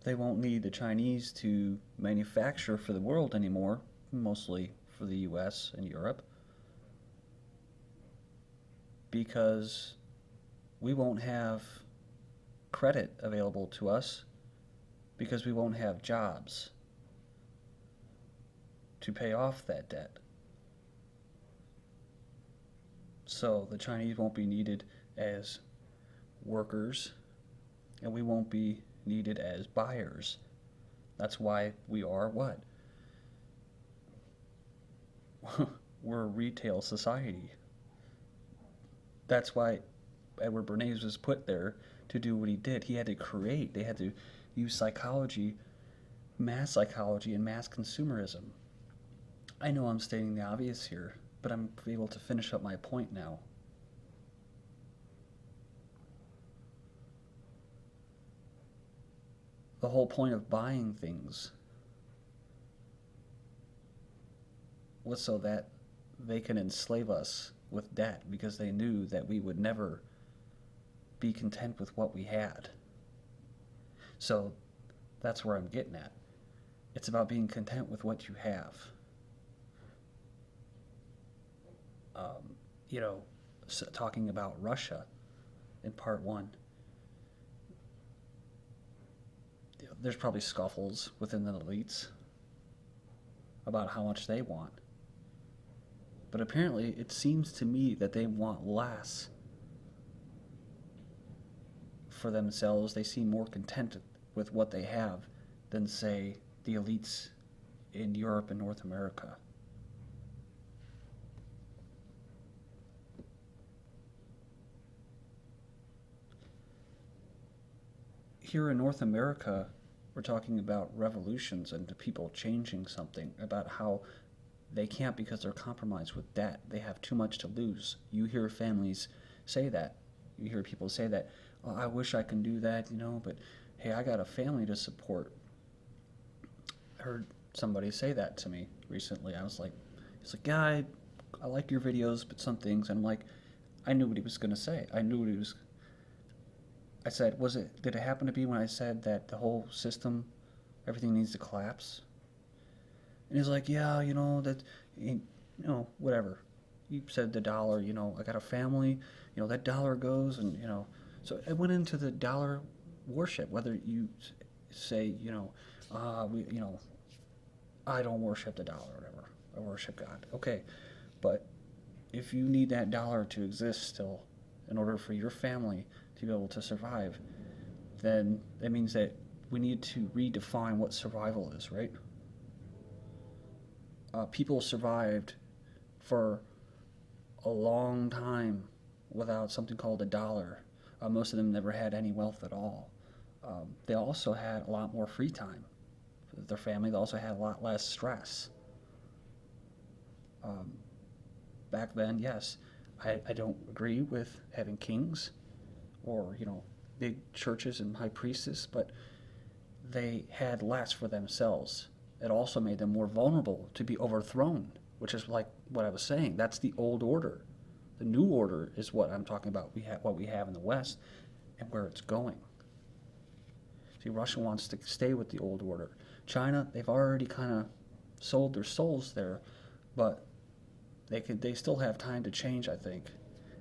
they won't need the Chinese to manufacture for the world anymore, mostly for the US and Europe, because we won't have credit available to us because we won't have jobs to pay off that debt. So the Chinese won't be needed as workers, and we won't be needed as buyers. That's why we are what? We're a retail society. That's why Edward Bernays was put there to do what he did. He had to create, they had to use psychology, mass psychology, and mass consumerism. I know I'm stating the obvious here, but I'm able to finish up my point now. The whole point of buying things was so that they can enslave us with debt, because they knew that we would never be content with what we had. So that's where I'm getting at. It's about being content with what you have. Talking about Russia in part one, there's probably scuffles within the elites about how much they want. But apparently, it seems to me that they want less for themselves. They seem more content with what they have than, say, the elites in Europe and North America. Here in North America, we're talking about revolutions and the people changing something, about how they can't because they're compromised with debt. They have too much to lose. You hear families say that. You hear people say that, oh, I wish I can do that, but hey, I got a family to support. I heard somebody say that to me recently. He's like, yeah, I like your videos, but some things. And I'm like, I knew what he was going to say. I said, did it happen to be when I said that the whole system, everything needs to collapse? And he's like, yeah, whatever. You said the dollar, I got a family, that dollar goes, and, so I went into the dollar worship, whether you say, I don't worship the dollar or whatever. I worship God. Okay, but if you need that dollar to exist still in order for your family to be able to survive, then that means that we need to redefine what survival is, right? People survived for a long time without something called a dollar. Most of them never had any wealth at all. They also had a lot more free time with their family. They also had a lot less stress. Back then, yes, I don't agree with having kings or, big churches and high priestess, but they had less for themselves. It also made them more vulnerable to be overthrown, which is like what I was saying. That's the old order. The new order is what I'm talking about. What we have in the West and where it's going. See, Russia wants to stay with the old order. China, they've already kind of sold their souls there, but they still have time to change, I think.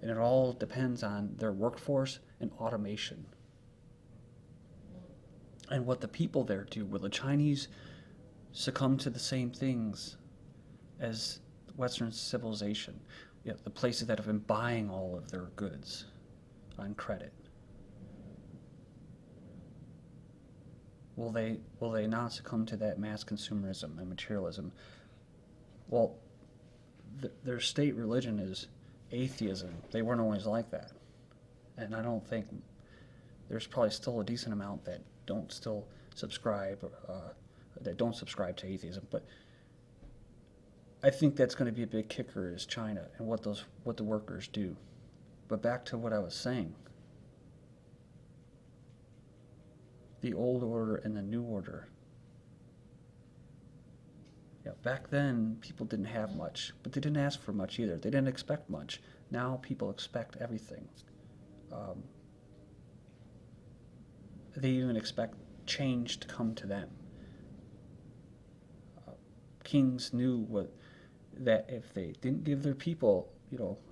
And it all depends on their workforce and automation. And what the people there do. Will the Chinese succumb to the same things as Western civilization? The places that have been buying all of their goods on credit. Will they not succumb to that mass consumerism and materialism? Well, their state religion is atheism. They weren't always like that. And I don't think there's probably still a decent amount that don't still subscribe to atheism. But I think that's going to be a big kicker is China and what the workers do. But back to what I was saying. The old order and the new order. Yeah, back then people didn't have much, but they didn't ask for much either. They didn't expect much. Now people expect everything. They even expect change to come to them. Kings knew that if they didn't give their people,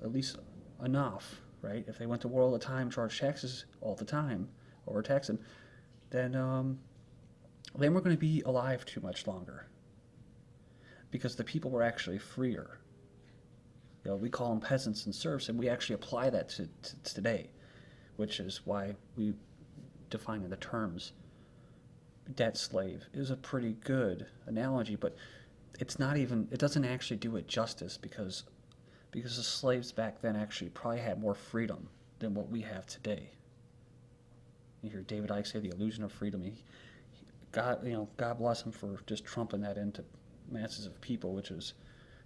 at least enough, right? If they went to war all the time, charged taxes all the time, overtaxed them, then they weren't going to be alive too much longer, because the people were actually freer. We call them peasants and serfs, and we actually apply that to today, which is why we define the terms. Debt slave is a pretty good analogy, but it doesn't actually do it justice, because the slaves back then actually probably had more freedom than what we have today. You hear David Icke say the illusion of freedom. God bless him for just trumping that into masses of people, which is,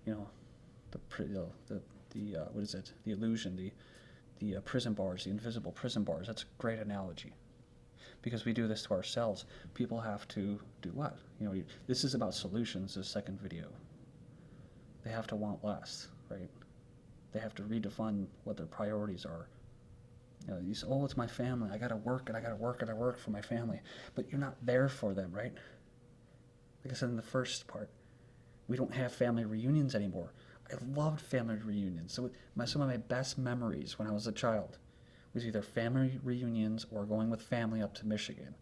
what is it? The illusion, the prison bars, the invisible prison bars. That's a great analogy, because we do this to ourselves. People have to do what? This is about solutions. This second video. They have to want less, right? They have to redefine what their priorities are. You say, oh, it's my family. I gotta work and I gotta work and I work for my family, but you're not there for them, right? Like I said in the first part, we don't have family reunions anymore. I loved family reunions. So some of my best memories when I was a child was either family reunions or going with family up to Michigan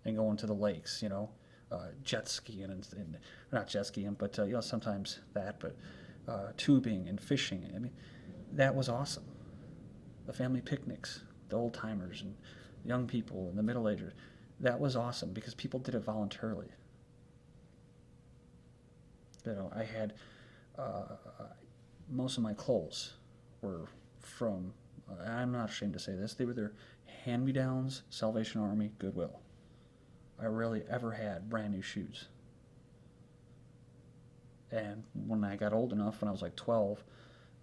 and going to the lakes, jet skiing and not jet skiing, but sometimes that, but tubing and fishing. I mean, that was awesome. The family picnics, the old timers and young people and the middle agers, that was awesome because people did it voluntarily. I had most of my clothes were from, I'm not ashamed to say this, they were their hand-me-downs, Salvation Army, Goodwill. I rarely ever had brand new shoes. And when I got old enough, when I was like 12,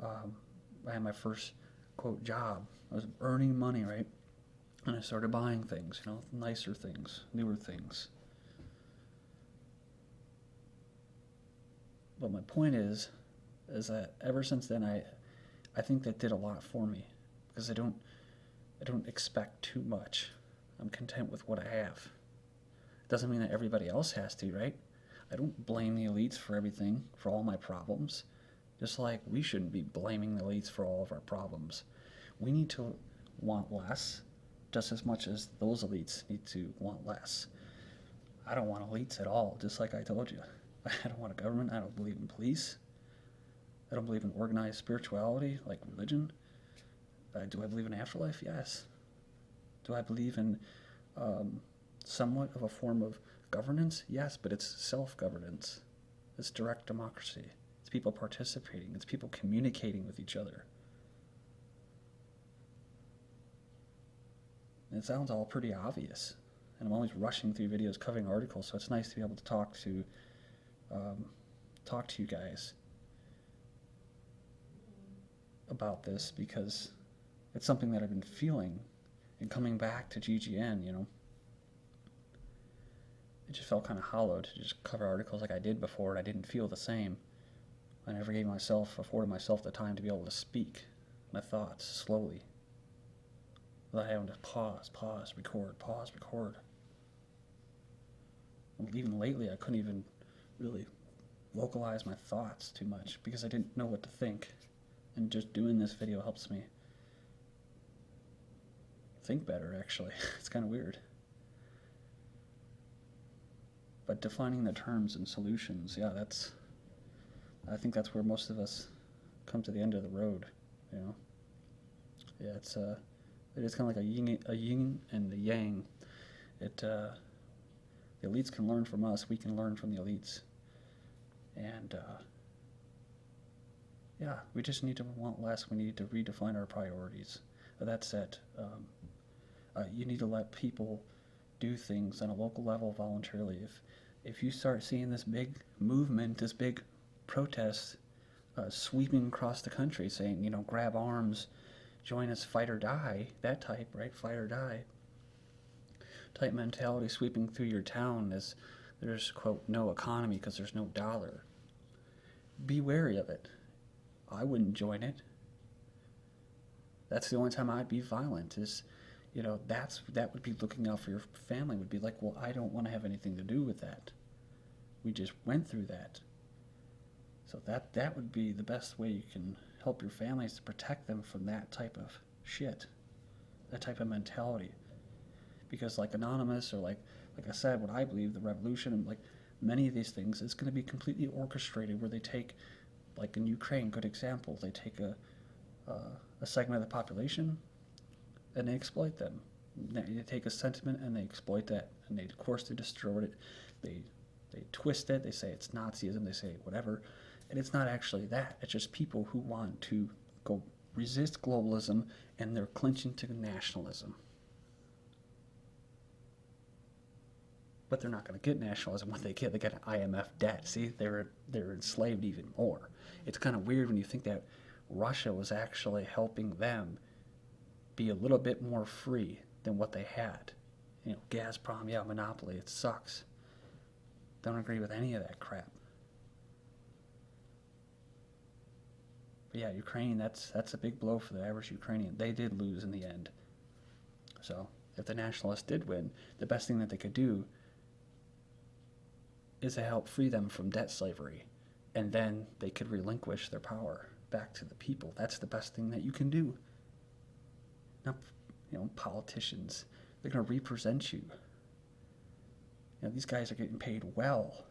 I had my first, quote, job. I was earning money, right? And I started buying things, nicer things, newer things. But my point is that ever since then, I think that did a lot for me, because I don't expect too much. I'm content with what I have. It doesn't mean that everybody else has to, right? I don't blame the elites for everything, for all my problems, just like we shouldn't be blaming the elites for all of our problems. We need to want less just as much as those elites need to want less. I don't want elites at all, just like I told you. I don't want a government. I don't believe in police. I don't believe in organized spirituality like religion. Do I believe in afterlife? Yes. Do I believe in somewhat of a form of governance? Yes, but it's self-governance. It's direct democracy. It's people participating. It's people communicating with each other. And it sounds all pretty obvious. And I'm always rushing through videos, covering articles, so it's nice to be able to talk to you guys about this, because it's something that I've been feeling, and coming back to GGN, it just felt kind of hollow to just cover articles like I did before, and I didn't feel the same. I never afforded myself the time to be able to speak my thoughts slowly, without having to pause, record. And even lately, I couldn't even really vocalize my thoughts too much because I didn't know what to think. And just doing this video helps me think better, actually. It's kind of weird. But defining the terms and solutions, yeah, I think that's where most of us come to the end of the road, Yeah, it is kind of like a yin and the yang. The elites can learn from us, we can learn from the elites. And yeah, we just need to want less. We need to redefine our priorities. That said, you need to let people do things on a local level voluntarily. If you start seeing this big movement, this big protest sweeping across the country saying, grab arms, join us, fight or die, that type, right? Fight or die type mentality sweeping through your town as there's, quote, no economy because there's no dollar. Be wary of it. I wouldn't join it. That's the only time I'd be violent is, that would be looking out for your family. Would be like, well, I don't want to have anything to do with that. We just went through that. So that would be the best way you can help your families, to protect them from that type of shit, that type of mentality. Because like Anonymous, or like I said, what I believe, the revolution, and like many of these things, it's going to be completely orchestrated, where they take, like in Ukraine, good example, they take a segment of the population and they exploit them. They take a sentiment and they exploit that, and they, of course, they distort it. They twist it. They say it's Nazism. They say whatever, and it's not actually that. It's just people who want to go resist globalism, and they're clinching to nationalism. But they're not going to get nationalism. What they get an IMF debt. See, they're enslaved even more. It's kind of weird when you think that Russia was actually helping them be a little bit more free than what they had. Gazprom, yeah, monopoly, it sucks. Don't agree with any of that crap. But yeah, Ukraine, that's a big blow for the average Ukrainian. They did lose in the end. So if the nationalists did win, the best thing that they could do is to help free them from debt slavery, and then they could relinquish their power back to the people. That's the best thing that you can do. Not, politicians. They're going to represent you. These guys are getting paid well.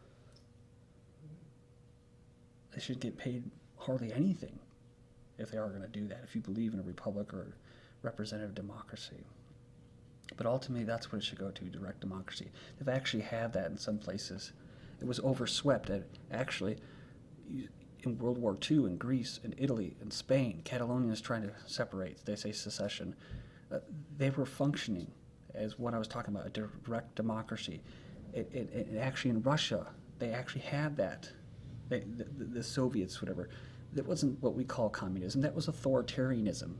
They should get paid hardly anything if they are going to do that, if you believe in a republic or representative democracy. But ultimately, that's what it should go to, direct democracy. They've actually had that in some places. It was overswept. Actually, in World War II, in Greece, in Italy, in Spain, Catalonia is trying to separate. They say secession. They were functioning as what I was talking about, a direct democracy. It actually, in Russia, they actually had that. The Soviets, whatever. That wasn't what we call communism. That was authoritarianism.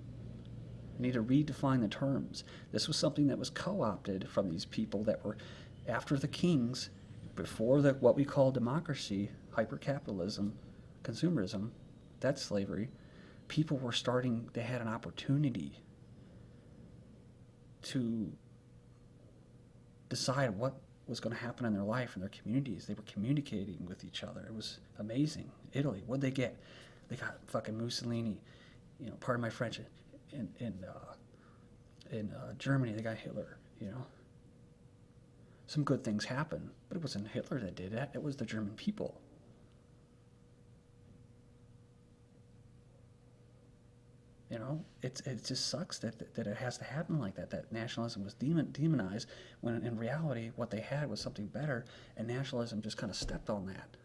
We need to redefine the terms. This was something that was co-opted from these people that were after the kings, before what we call democracy, hypercapitalism, consumerism, that's slavery. People were starting, they had an opportunity to decide what was going to happen in their life and their communities. They were communicating with each other. It was amazing. Italy, what'd they get? They got fucking Mussolini, pardon my French. In Germany, they got Hitler, Some good things happened, but it wasn't Hitler that did that. It was the German people. It just sucks that it has to happen like that, that nationalism was demonized, when in reality what they had was something better, and nationalism just kind of stepped on that.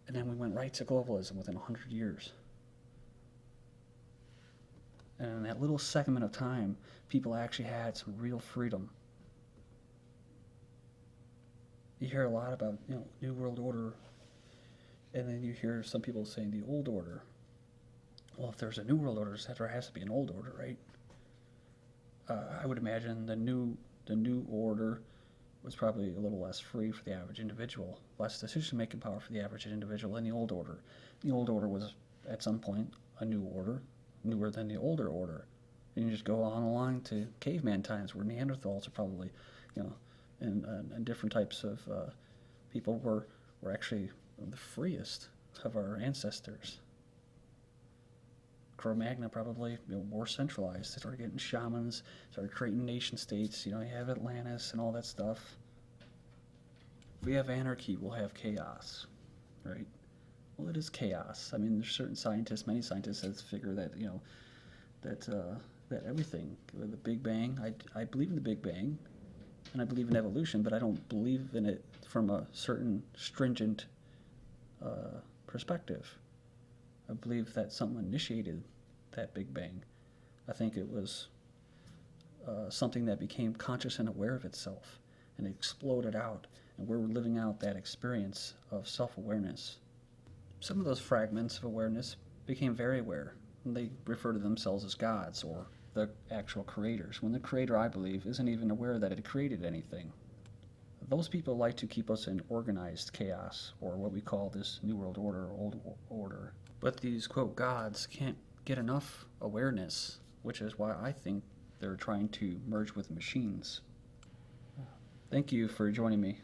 And then we went right to globalism within 100 years. And in that little segment of time, people actually had some real freedom. You hear a lot about, New World Order, and then you hear some people saying the Old Order. Well, if there's a New World Order, there has to be an Old Order, right? I would imagine the New Order was probably a little less free for the average individual, less decision-making power for the average individual than the Old Order. The Old Order was, at some point, a new order, newer than the older order. And you just go on along to caveman times, where Neanderthals are probably, and different types of people were actually the freest of our ancestors. Cro-Magnon probably more centralized. They started getting shamans, started creating nation states. You have Atlantis and all that stuff. If we have anarchy, we'll have chaos, right? Well, it is chaos. I mean, there's certain scientists, many scientists that figure that that everything, the Big Bang. I believe in the Big Bang, and I believe in evolution, but I don't believe in it from a certain stringent perspective. I believe that something initiated that Big Bang. I think it was something that became conscious and aware of itself, and it exploded out, and we're living out that experience of self-awareness. Some of those fragments of awareness became very aware, and they refer to themselves as gods or the actual creators, when the creator, I believe, isn't even aware that it created anything. Those people like to keep us in organized chaos, or what we call this New World Order or Old Order. But these, quote, gods can't get enough awareness, which is why I think they're trying to merge with machines. Thank you for joining me.